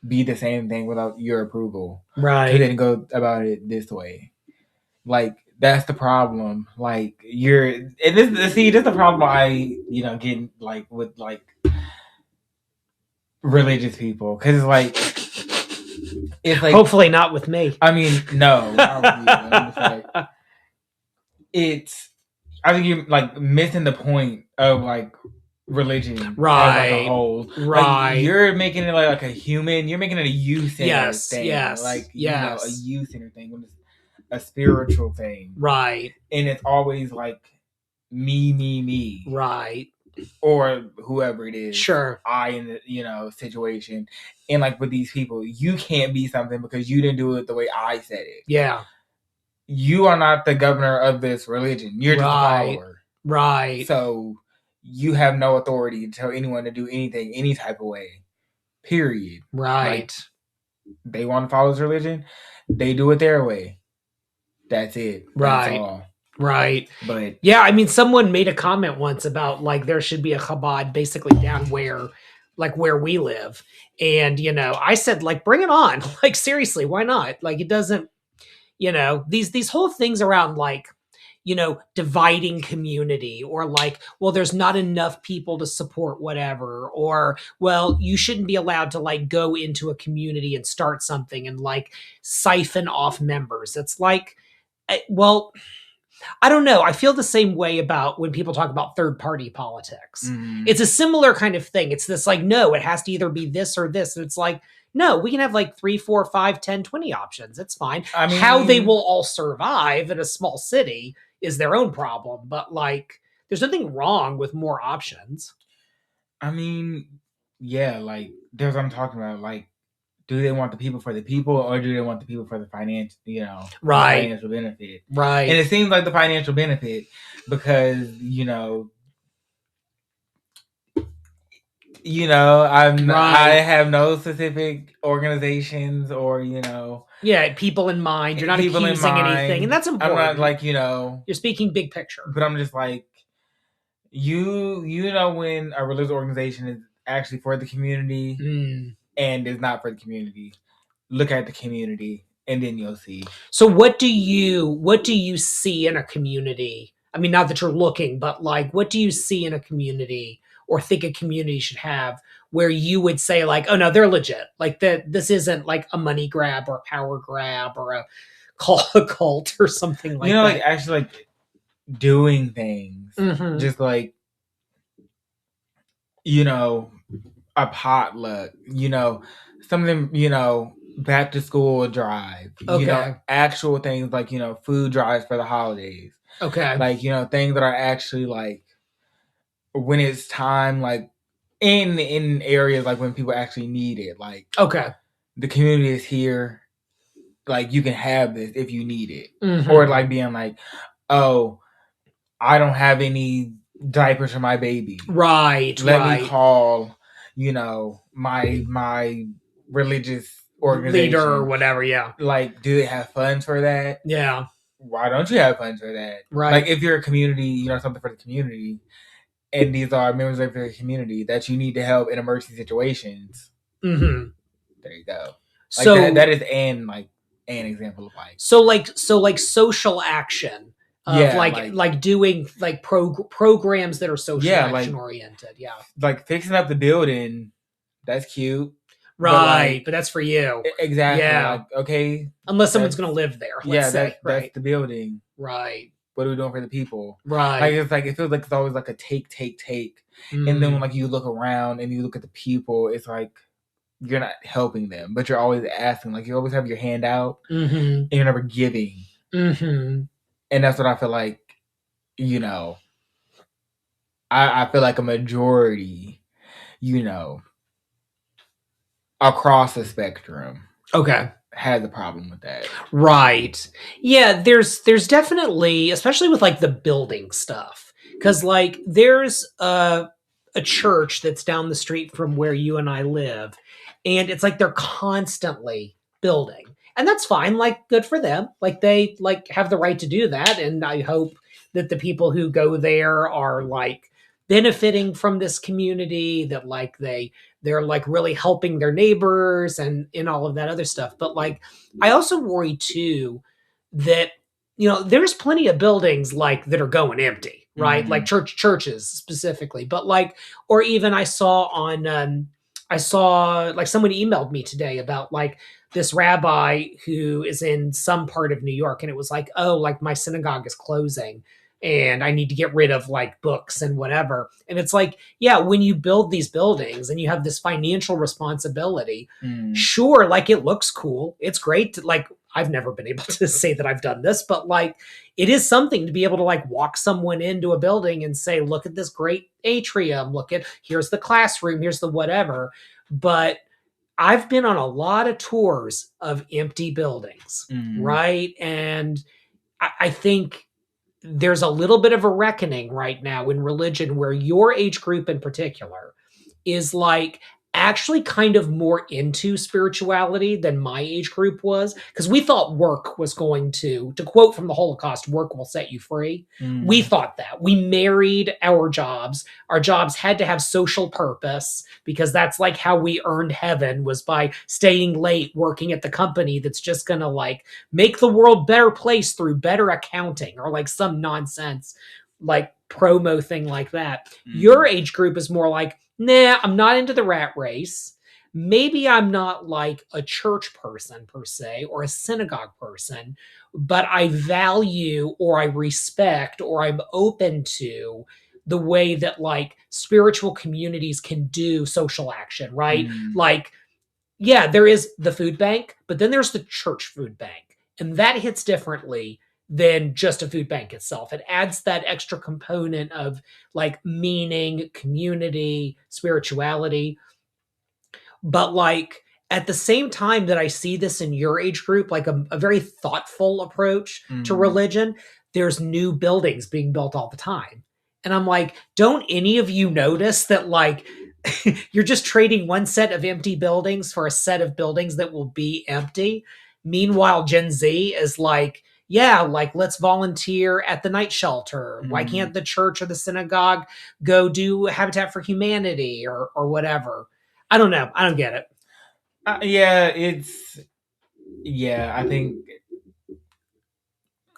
be the same thing without your approval? Right. Because they didn't go about it this way. Like, that's the problem. Like, this is the problem I, get like with like religious people. Because it's like, hopefully not with me. I mean, no. I think you're like missing the point of like religion, right? As like a whole, right? Like, you're making it like a human. You're making it a youth center thing, yes, like yes. A youth center thing when it's a spiritual thing, right? And it's always like me, right? Or whoever it is, sure. I in the situation, and like with these people, you can't be something because you didn't do it the way I said it. Yeah. You are not the governor of this religion. You're just a follower. Right. So you have no authority to tell anyone to do anything, any type of way. Period. Right. Like, they want to follow this religion. They do it their way. That's it. Right. That's all. Right. But yeah, I mean, someone made a comment once about like there should be a Chabad basically down where we live. And, I said, like, bring it on. Like, seriously, why not? Like, it doesn't, these whole things around like, dividing community, or like, well, there's not enough people to support whatever, or, well, you shouldn't be allowed to like go into a community and start something and like siphon off members. It's like, well, I don't know. I feel the same way about when people talk about third party politics. It's a similar kind of thing. It's this like, no, it has to either be this or this. And it's like, no, we can have like 3, 4, 5, 10, 20 options. It's fine. I mean, how they will all survive in a small city is their own problem. But like, there's nothing wrong with more options. I mean, yeah, like there's what I'm talking about. Like, do they want the people for the people, or do they want the people for the financial, Right. financial benefit? Right. And it seems like the financial benefit, because I have no specific organizations or yeah, people in mind. You're not accusing anything, and that's important. I'm not like you're speaking big picture. But I'm just like, when a religious organization is actually for the community and is not for the community, look at the community and then you'll see. So what do you see in a community? I mean, not that you're looking, but like, what do you see in a community or think a community should have where you would say like, oh no, they're legit. Like this isn't like a money grab or a power grab or a cult or something like that. Like actually like doing things. Just like, a potluck, something, back to school drive, actual things like, food drives for the holidays. Okay. Like, things that are actually like when it's time, like in areas like when people actually need it. Like, okay, the community is here. Like, you can have this if you need it. Or like being like, oh, I don't have any diapers for my baby. Right. Let me call, my religious organization leader or whatever. Yeah. Like, do they have funds for that? Yeah. Why don't you have funds for that? Right. Like, if you're a community, something for the community, and these are members of your community that you need to help in emergency situations. There you go. Like, so that is an example of like. So like social action. Like doing like programs that are social action oriented. Yeah. Like fixing up the building, that's cute. Right, but that's for you. Exactly. Yeah. Like, okay. Unless someone's going to live there. That's the building. Right. What are we doing for the people? Right. Like, it's like, it feels like it's always like a take. And then when like you look around and you look at the people, it's like you're not helping them, but you're always asking. Like, you always have your hand out and you're never giving. And that's what I feel like, I feel like a majority, across the spectrum, has a problem with that. Right. Yeah, there's definitely, especially with like the building stuff, because like there's a church that's down the street from where you and I live, and it's like they're constantly building. And that's fine, like good for them. Like they like have the right to do that, and I hope that the people who go there are like benefiting from this community, that like they're like really helping their neighbors and in all of that other stuff. But like, I also worry too that, there's plenty of buildings like that are going empty, right? Like churches specifically, but like, or even I saw like someone emailed me today about like this rabbi who is in some part of New York. And it was like, oh, like my synagogue is closing and I need to get rid of like books and whatever. And it's like, yeah, when you build these buildings and you have this financial responsibility, sure, like it looks cool. It's great to like, I've never been able to say that I've done this, but like, it is something to be able to like walk someone into a building and say, look at this great atrium. Here's the classroom, here's the whatever. But I've been on a lot of tours of empty buildings, right? And I think there's a little bit of a reckoning right now in religion where your age group in particular is like actually kind of more into spirituality than my age group was, because we thought work was going to quote from the Holocaust, work will set you free. We thought that. We married our jobs. Our jobs had to have social purpose, because that's like how we earned heaven, was by staying late working at the company that's just gonna like make the world a better place through better accounting, or like some nonsense like promo thing like that. Your age group is more like, nah, I'm not into the rat race. Maybe I'm not like a church person per se, or a synagogue person, but I value, or I respect, or I'm open to the way that like spiritual communities can do social action, right? Like, yeah, there is the food bank, but then there's the church food bank. And that hits differently than just a food bank itself. It adds that extra component of like meaning, community, spirituality. But like at the same time that I see this in your age group, like a very thoughtful approach to religion, there's new buildings being built all the time. And I'm like, don't any of you notice that like you're just trading one set of empty buildings for a set of buildings that will be empty? Meanwhile, Gen Z is like, yeah, like let's volunteer at the night shelter. Why can't the church or the synagogue go do Habitat for Humanity or whatever? I don't know. I don't get it. I think,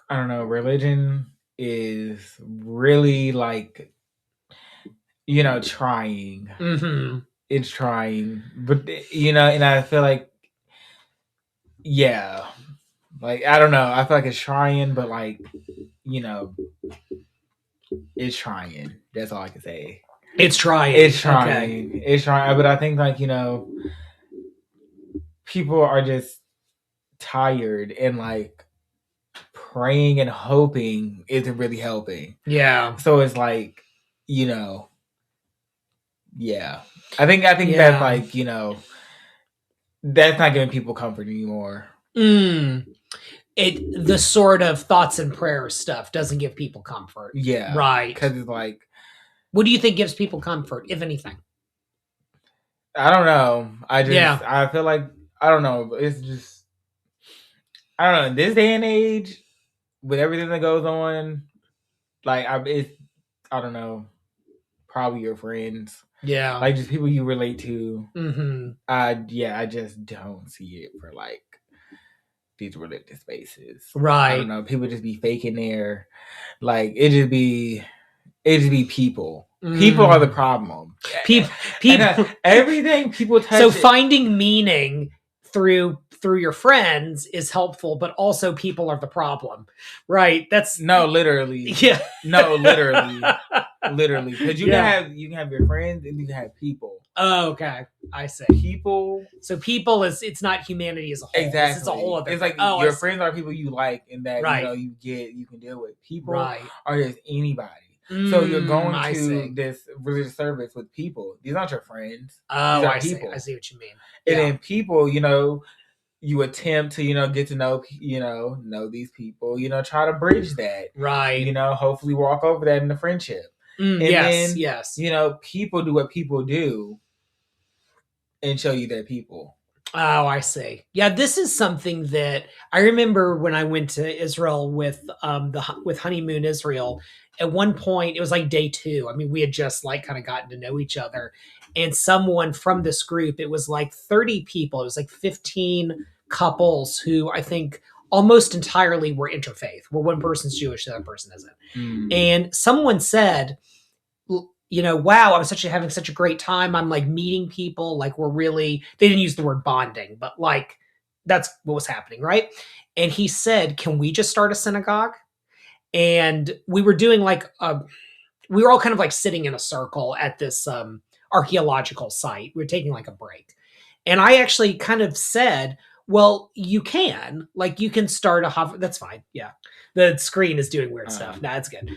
I don't know, religion is really like, trying. It's trying, but and I feel like, like, I don't know, I feel like it's trying, but like, it's trying. That's all I can say. It's trying. It's trying. Okay. It's trying. But I think like, people are just tired, and like praying and hoping isn't really helping. Yeah. So it's like, I think that's like, that's not giving people comfort anymore. The sort of thoughts and prayers stuff doesn't give people comfort. Yeah. Right. Because it's like, what do you think gives people comfort, if anything? I don't know. I feel like, I don't know. It's just, I don't know. In this day and age, with everything that goes on, like, I don't know, probably your friends. Yeah. Like, just people you relate to. I just don't see it for, like, these religious spaces. Right. I don't know. People just be faking there. Like, it just be people. People are the problem. People. Everything people touch. So finding meaning through your friends is helpful, but also people are the problem, right? That's no, literally. Yeah. No, literally. Literally, because you can have your friends and you can have people. Oh, okay, I see. People. So people it's not humanity as a whole. Exactly. It's a whole other. It's like your friends are people you like and that you can deal with. People are just anybody. So you're going to this religious service with people. These aren't your friends. Oh, I see what you mean. And then people, you attempt to, get to know these people, try to bridge that. Right. Hopefully walk over that in the friendship. And yes. People do what people do and show you their people. Oh, I see. Yeah, this is something that I remember when I went to Israel with Honeymoon Israel. At one point, it was like day 2. I mean, we had just like kind of gotten to know each other. And someone from this group, it was like 30 people. It was like 15 couples who I think almost entirely were interfaith, where one person's Jewish, the other person isn't. And someone said, wow, I'm having such a great time. I'm like meeting people. Like they didn't use the word bonding, but like that's what was happening, right? And he said, can we just start a synagogue? And we were doing we were all kind of like sitting in a circle at this archaeological site. We were taking like a break. And I actually kind of said, well, you can start that's fine. Yeah. The screen is doing weird stuff. No, that's good.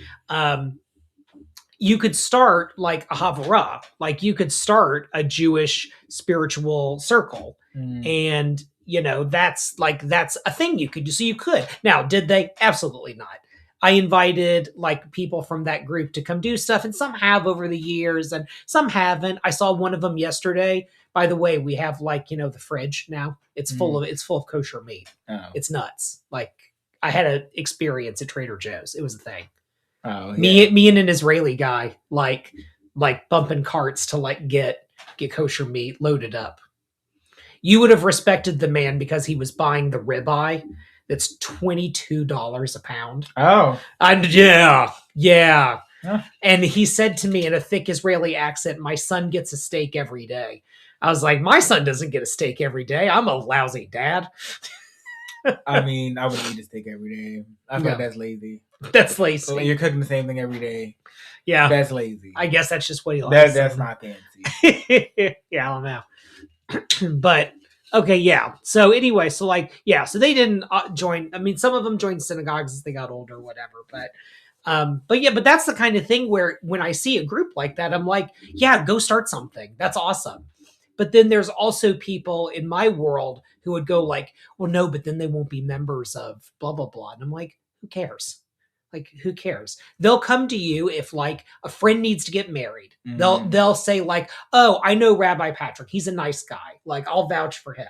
You could start like a Havurah, like you could start a Jewish spiritual circle. And, that's a thing you could do. So you could. Now, did they? Absolutely not. I invited like people from that group to come do stuff, and some have over the years and some haven't. I saw one of them yesterday. By the way, we have like, the fridge now. It's full of kosher meat. Oh. It's nuts. Like I had an experience at Trader Joe's. It was a thing. Oh, yeah. Me and an Israeli guy like bumping carts to like get kosher meat loaded up. You would have respected the man because he was buying the ribeye that's $22 a pound. Oh. And yeah. Huh. And he said to me in a thick Israeli accent, "My son gets a steak every day." I was like, "My son doesn't get a steak every day. I'm a lousy dad." I mean, I would eat a steak every day. I feel like that's lazy. That's lazy. So you're cooking the same thing every day. Yeah. That's lazy. I guess that's just what he likes. That's not fancy. Yeah, I don't know. But okay, yeah. So anyway, so they didn't join. I mean, some of them joined synagogues as they got older, whatever. But that's the kind of thing where when I see a group like that, I'm like, yeah, go start something. That's awesome. But then there's also people in my world who would go like, well, no, but then they won't be members of blah, blah, blah. And I'm like, who cares? Like, who cares? They'll come to you if like a friend needs to get married. They'll say like, oh, I know Rabbi Patrick. He's a nice guy. Like, I'll vouch for him.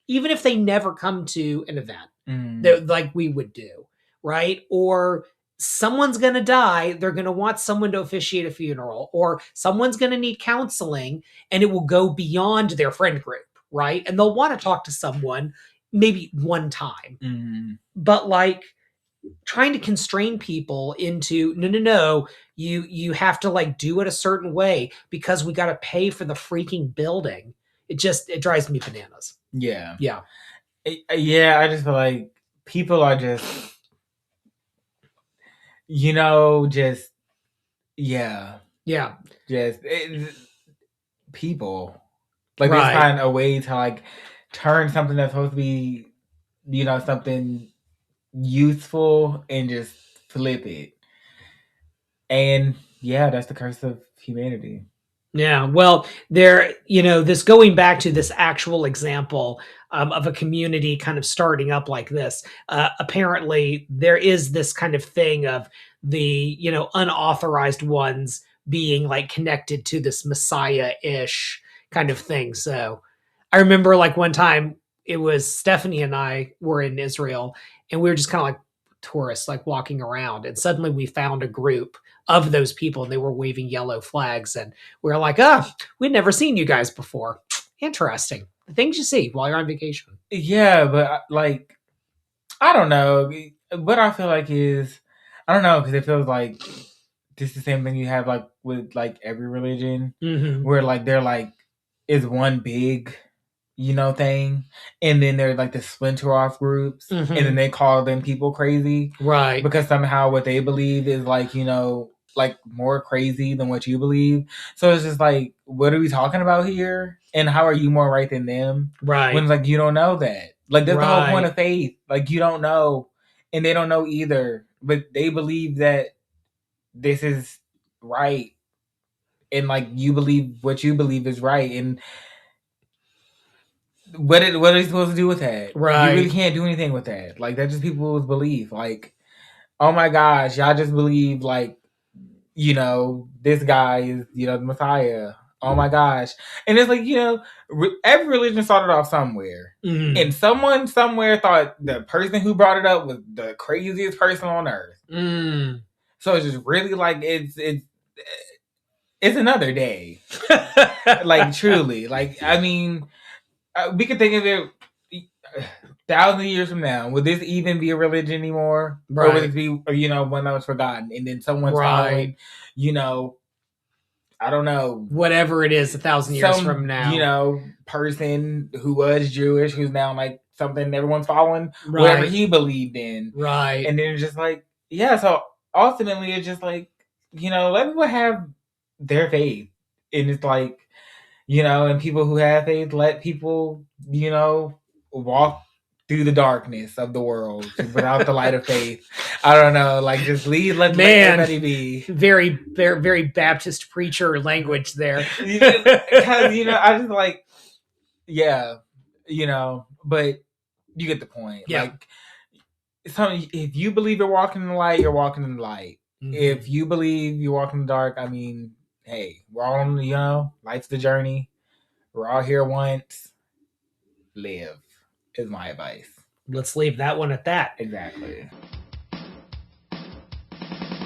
Even if they never come to an event, like we would do, right? Or someone's going to die. They're going to want someone to officiate a funeral, or someone's going to need counseling, and it will go beyond their friend group, right? And they'll want to talk to someone maybe one time. But like trying to constrain people into, no, you have to like do it a certain way because we got to pay for the freaking building. It drives me bananas. Yeah. Yeah. I just feel like people are just, people. Like, they find a way to like turn something that's supposed to be, something useful and just flip it. And that's the curse of humanity. Yeah, well, this going back to this actual example of a community kind of starting up like this, apparently there is this kind of thing of the, unauthorized ones being like connected to this Messiah-ish kind of thing. So I remember like one time it was Stephanie and I were in Israel and we were just kind of like tourists, like walking around, and suddenly we found a group of those people and they were waving yellow flags, and we were like, we'd never seen you guys before. Interesting. The things you see while you're on vacation. Yeah, but like, I don't know. What I feel like is, I don't know, because it feels like this is the same thing you have like with like every religion, where like they're like is one big thing, and then there's like the splinter off groups, and then they call them people crazy, right? Because somehow what they believe is like like more crazy than what you believe. So it's just like, what are we talking about here? And how are you more right than them? Right. When like you don't know that. Like that's the whole point of faith. Like you don't know, and they don't know either, but they believe that this is right, and like you believe what you believe is right, and what are they supposed to do with that? Right. You really can't do anything with that. Like that's just people's belief. Like, oh my gosh, y'all just believe like, this guy is, the Messiah. Oh my gosh. And it's like, every religion started off somewhere. And someone somewhere thought the person who brought it up was the craziest person on earth. So it's just really like, it's another day. Like truly. Like, I mean, we could think of it 1,000 years from now. Would this even be a religion anymore? Right. Or would it be, one that was forgotten? And then someone's following, I don't know. Whatever it is 1,000 years from now. Person who was Jewish, who's now like something everyone's following, whatever he believed in. Right. And then it's just like, so ultimately it's just like, let people have their faith. And it's like, and people who have faith, let people, walk through the darkness of the world without the light of faith. I don't know, like just let everybody be. Very, very, very Baptist preacher language there. Because I just like, but you get the point. Yeah. Like, So if you believe you're walking in the light, you're walking in the light. Mhm. If you believe you're walking in the dark, I mean, hey, we're all on, life's the journey. We're all here once. Live is my advice. Let's leave that one at that. Exactly.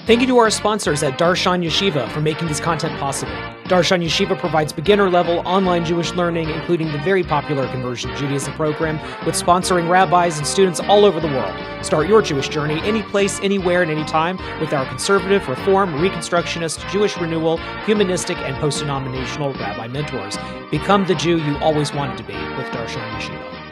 Thank you to our sponsors at Darshan Yeshiva for making this content possible. Darshan Yeshiva provides beginner-level online Jewish learning, including the very popular Conversion to Judaism program, with sponsoring rabbis and students all over the world. Start your Jewish journey any place, anywhere, and anytime with our conservative, reform, reconstructionist, Jewish renewal, humanistic, and post-denominational rabbi mentors. Become the Jew you always wanted to be with Darshan Yeshiva.